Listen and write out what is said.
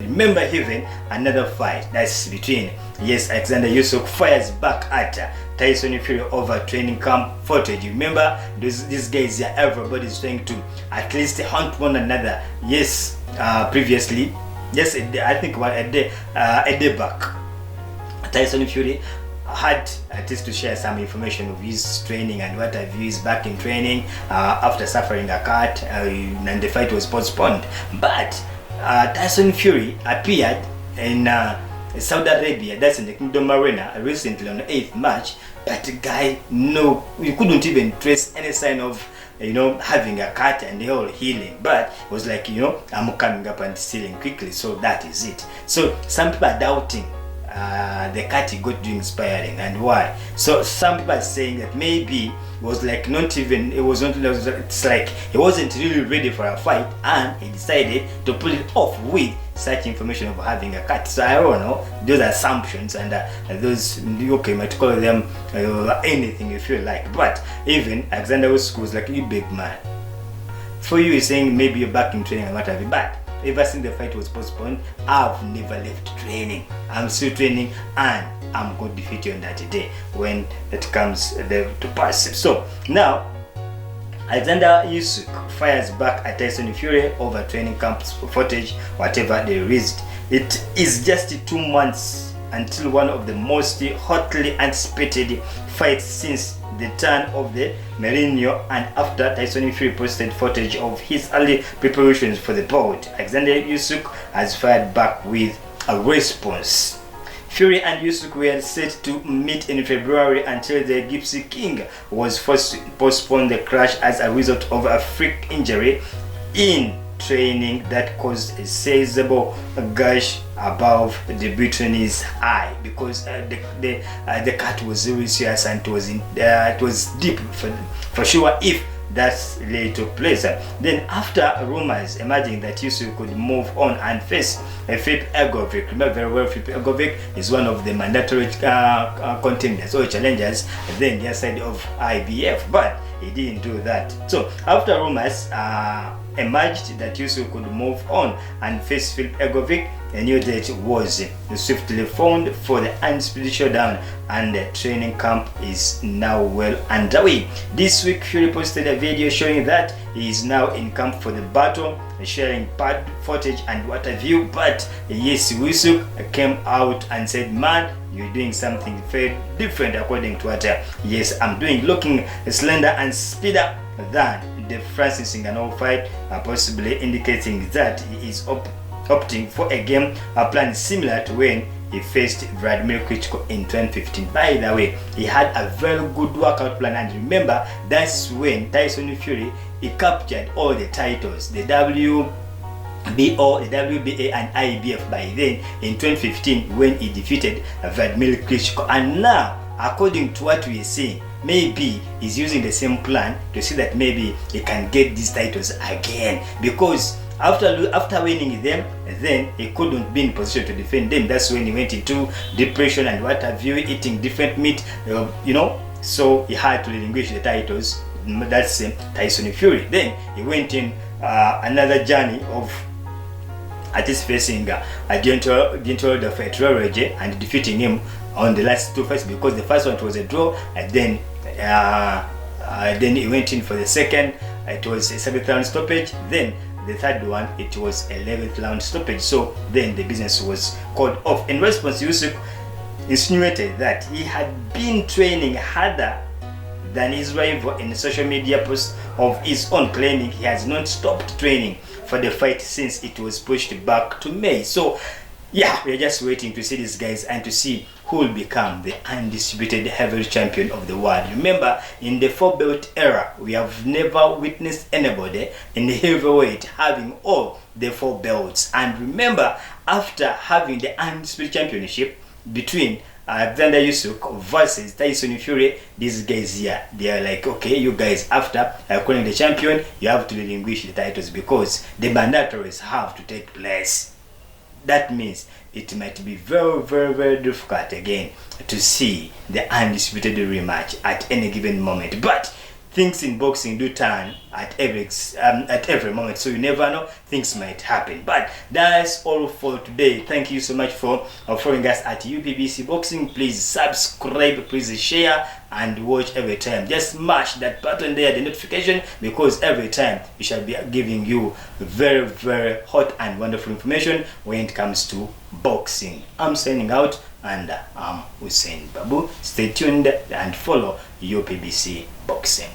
Remember even another fight that's between Alexander Usyk fires back at Tyson Fury over training camp footage. Remember these guys here, everybody's trying to at least hunt one another. Previously, I think a day back, Tyson Fury had at least to share some information of his training and what have you. He's back in training after suffering a cut, and the fight was postponed. But Tyson Fury appeared in Saudi Arabia, that's in the Kingdom Arena, recently on the 8th March. But the guy, no, we couldn't even trace any sign of having a cut and the whole healing. But it was like, I'm coming up and healing quickly, so that is it. So some people are doubting the cut he got during sparring and why. So some people are saying that maybe it was like it's like he wasn't really ready for a fight and he decided to pull it off with such information of having a cut. So I don't know, those are assumptions, and those, okay, might call them anything you feel like. But even Alexander Usyk was like, you big man, for you saying maybe you're back in training and what have you, but ever since the fight was postponed, I've never left training. I'm still training and I'm going to defeat you on that day when it comes to pass. So now Alexander Usyk fires back at Tyson Fury over training camp footage, whatever they released. It is just 2 months until one of the most hotly anticipated fights since the turn of the millennium, and after Tyson Fury posted footage of his early preparations for the bout, Alexander Usyk has fired back with a response. Fury and Usyk were set to meet in February until the Gypsy King was forced to postpone the clash as a result of a freak injury in training that caused a sizable gash above the Brittany's eye, because the cut was really serious and it was deep for sure if that really took place. Then after rumors emerging that Usyk could move on and face Filip Egovic, remember very well, Filip Egovic is one of the mandatory contenders or challengers then the other side of IBF, but he didn't do that. So after rumors emerged that Usyk could move on and face Filip Egovic, a new date was swiftly found for the undisputed showdown, and the training camp is now well underway. This week, Fury posted a video showing that he is now in camp for the battle, sharing pad footage and what have you. But Usyk came out and said, man, you're doing something very different according to what I'm doing, looking slender and speedier than the Francis Ngannou fight, possibly indicating that he is opting for a game plan similar to when he faced Vladimir Klitschko in 2015. By the way, he had a very good workout plan, and remember, that's when Tyson Fury, he captured all the titles, the WBO, the WBA and IBF by then in 2015 when he defeated Vladimir Klitschko. And now, according to what we are seeing, maybe he's using the same plan to see that maybe he can get these titles again, because after winning them, then he couldn't be in position to defend them. That's when he went into depression and what have you, eating different meat, so he had to relinquish the titles. That's Tyson Fury. Then he went in another journey of at least facing a gentle fight and defeating him on the last 2 fights, because the first one was a draw, and then he went in for the second. It was a 7th round stoppage. Then the third one, it was 11th round stoppage. So then the business was called off. In response, Usyk insinuated that he had been training harder than his rival in social media posts of his own, claiming he has not stopped training for the fight since it was pushed back to May. So yeah, we're just waiting to see these guys and to see who will become the undisputed heavyweight champion of the world. Remember, in the 4-belt era, we have never witnessed anybody in the heavyweight having all the 4 belts. And remember, after having the undisputed championship between Alexander Usyk versus Tyson Fury, these guys here, they are like, okay, you guys, after calling the champion, you have to relinquish the titles because the mandatories have to take place. That means it might be very, very, very difficult again to see the undisputed rematch at any given moment. But things in boxing do turn at every moment, so you never know, things might happen. But that's all for today. Thank you so much for following us at UPBC Boxing. Please subscribe, please share, and watch every time. Just smash that button there, the notification, because every time we shall be giving you very, very hot and wonderful information when it comes to boxing. I'm signing out, and I'm Usain Babu. Stay tuned and follow UPBC Boxing.